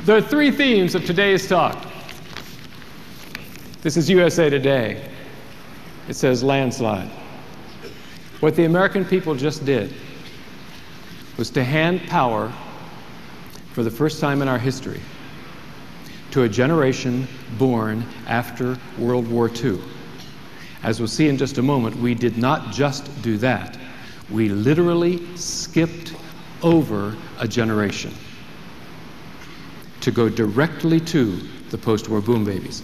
There are three themes of today's talk. This is USA Today. It says landslide. What the American people just did was to hand power for the first time in our history to a generation born after World War II. As we'll see in just a moment, we did not just do that. We literally skipped over a generation to go directly to the post-war boom babies.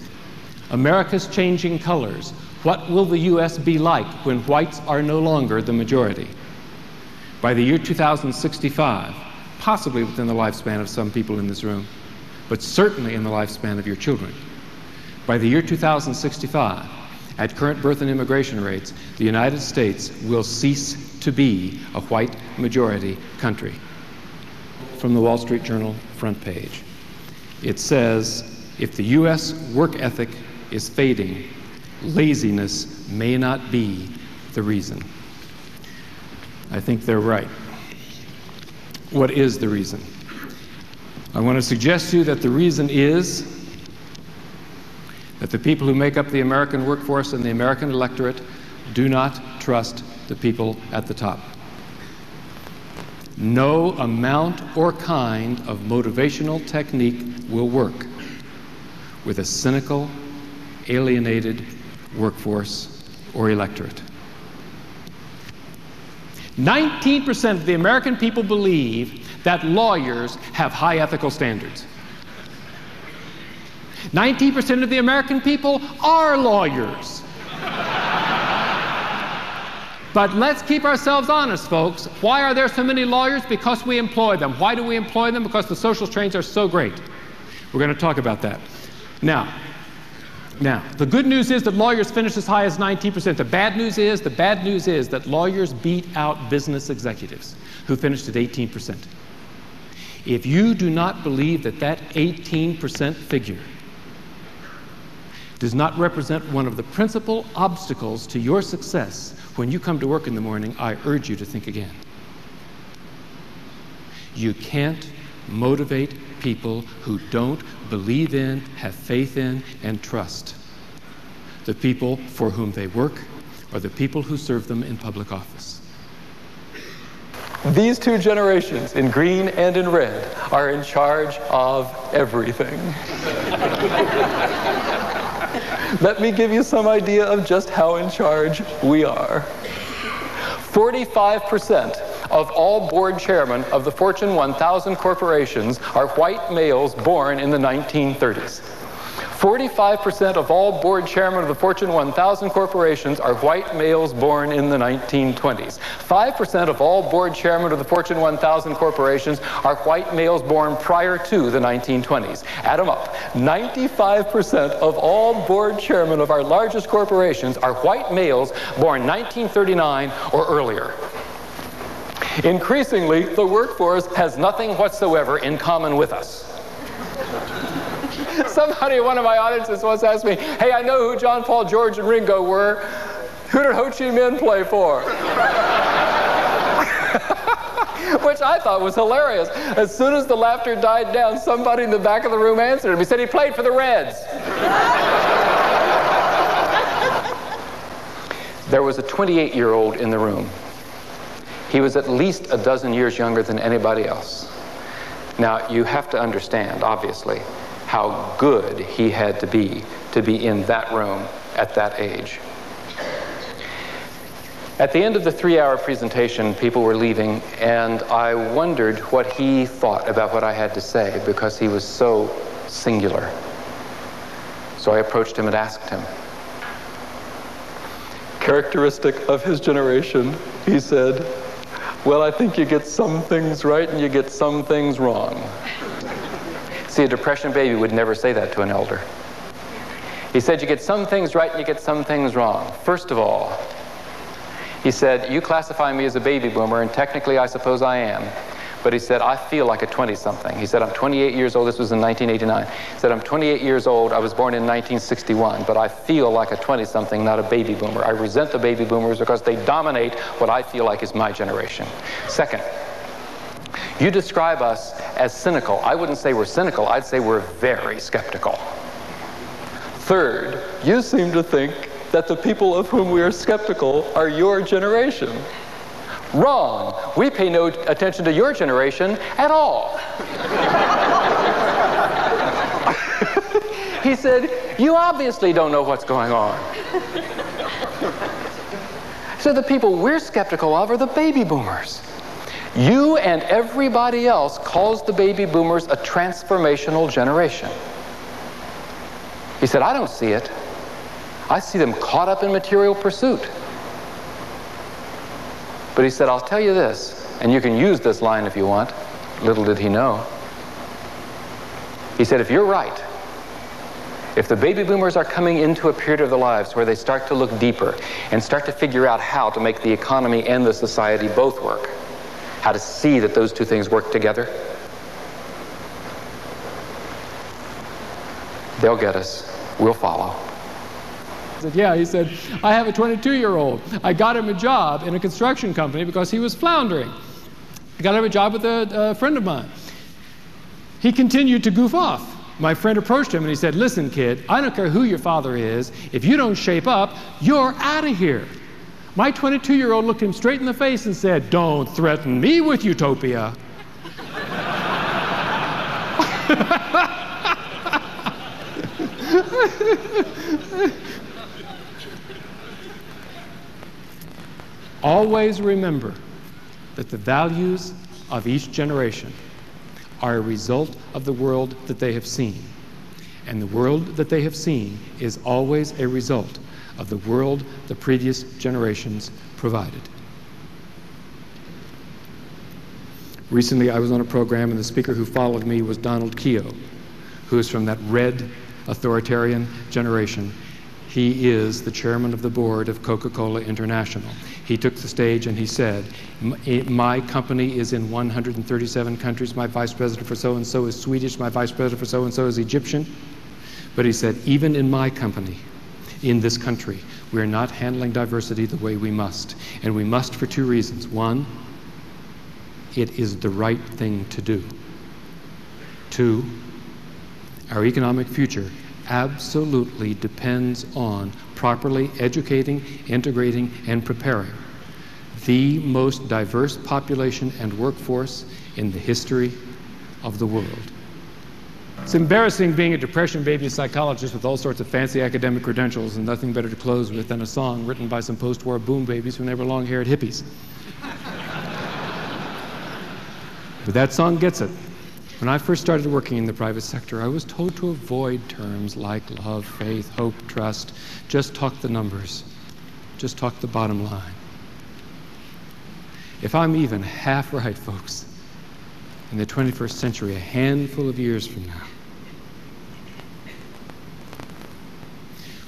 America's changing colors. What will the U.S. be like when whites are no longer the majority? By the year 2065, possibly within the lifespan of some people in this room, but certainly in the lifespan of your children, by the year 2065, at current birth and immigration rates, the United States will cease to be a white majority country. From the Wall Street Journal front page. It says, if the U.S. work ethic is fading, laziness may not be the reason. I think they're right. What is the reason? I want to suggest to you that the reason is that the people who make up the American workforce and the American electorate do not trust the people at the top. No amount or kind of motivational technique will work with a cynical, alienated workforce or electorate. 19% of the American people believe that lawyers have high ethical standards. 19% of the American people are lawyers. But let's keep ourselves honest, folks. Why are there so many lawyers? Because we employ them. Why do we employ them? Because the social trains are so great. We're going to talk about that. Now, the good news is that lawyers finish as high as 19%. The bad news is that lawyers beat out business executives who finished at 18%. If you do not believe that that 18% figure does not represent one of the principal obstacles to your success when you come to work in the morning, I urge you to think again. You can't motivate people who don't believe in, have faith in, and trust the people for whom they work or the people who serve them in public office. These two generations, in green and in red, are in charge of everything. Let me give you some idea of just how in charge we are. 45% of all board chairmen of the Fortune 1000 corporations are white males born in the 1930s. 45% of all board chairmen of the Fortune 1000 corporations are white males born in the 1920s. 5% of all board chairmen of the Fortune 1000 corporations are white males born prior to the 1920s. Add them up. 95% of all board chairmen of our largest corporations are white males born 1939 or earlier. Increasingly, the workforce has nothing whatsoever in common with us. Somebody in one of my audiences once asked me, hey, I know who John, Paul, George, and Ringo were. Who did Ho Chi Minh play for? Which I thought was hilarious. As soon as the laughter died down, somebody in the back of the room answered him. He said he played for the Reds. There was a 28-year-old in the room. He was at least a dozen years younger than anybody else. Now, you have to understand, obviously, how good he had to be in that room at that age. At the end of the 3-hour presentation, people were leaving, and I wondered what he thought about what I had to say, because he was so singular. So I approached him and asked him. Characteristic of his generation, he said, well, I think you get some things right and you get some things wrong. See, a Depression baby would never say that to an elder. He said, you get some things right and you get some things wrong. First of all, he said, you classify me as a baby boomer, and technically I suppose I am. But he said, I feel like a 20-something. He said, I'm 28 years old. This was in 1989. He said, I'm 28 years old. I was born in 1961, but I feel like a 20-something, not a baby boomer. I resent the baby boomers because they dominate what I feel like is my generation. Second, You describe us as cynical. I wouldn't say we're cynical. I'd say we're very skeptical. Third, you seem to think that the people of whom we are skeptical are your generation. Wrong. We pay no attention to your generation at all. He said, you obviously don't know what's going on. So the people we're skeptical of are the baby boomers. You and everybody else calls the baby boomers a transformational generation. He said, I don't see it. I see them caught up in material pursuit. But he said, I'll tell you this, and you can use this line if you want. Little did he know. He said, if you're right, if the baby boomers are coming into a period of their lives where they start to look deeper and start to figure out how to make the economy and the society both work, how to see that those two things work together, they'll get us. We'll follow. Yeah, he said, I have a 22-year-old. I got him a job in a construction company because he was floundering. I got him a job with a friend of mine. He continued to goof off. My friend approached him and he said, listen, kid, I don't care who your father is. If you don't shape up, you're out of here. My 22-year-old looked him straight in the face and said, don't threaten me with utopia. Always remember that the values of each generation are a result of the world that they have seen. And the world that they have seen is always a result of the world the previous generations provided. Recently, I was on a program, and the speaker who followed me was Donald Keogh, who is from that red authoritarian generation. He is the chairman of the board of Coca-Cola International. He took the stage and he said, my company is in 137 countries. My vice president for so-and-so is Swedish. My vice president for so-and-so is Egyptian. But he said, even in my company, in this country, we are not handling diversity the way we must. And we must for two reasons. One, it is the right thing to do. Two, our economic future absolutely depends on properly educating, integrating, and preparing the most diverse population and workforce in the history of the world. It's embarrassing being a depression baby psychologist with all sorts of fancy academic credentials and nothing better to close with than a song written by some post-war boom babies when they were long-haired hippies. But that song gets it. When I first started working in the private sector, I was told to avoid terms like love, faith, hope, trust. Just talk the numbers. Just talk the bottom line. If I'm even half right, folks, in the 21st century, a handful of years from now,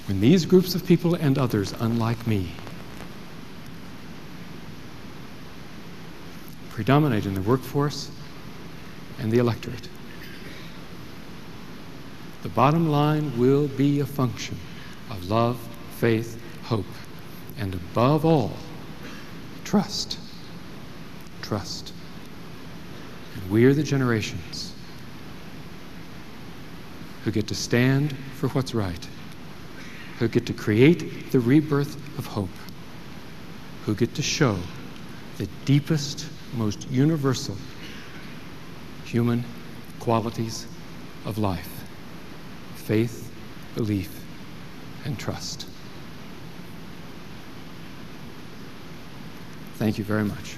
when these groups of people and others unlike me predominate in the workforce and the electorate, the bottom line will be a function of love, faith, hope, and above all, trust. Trust. And we are the generations who get to stand for what's right, who get to create the rebirth of hope, who get to show the deepest, most universal human qualities of life: faith, belief, and trust. Thank you very much.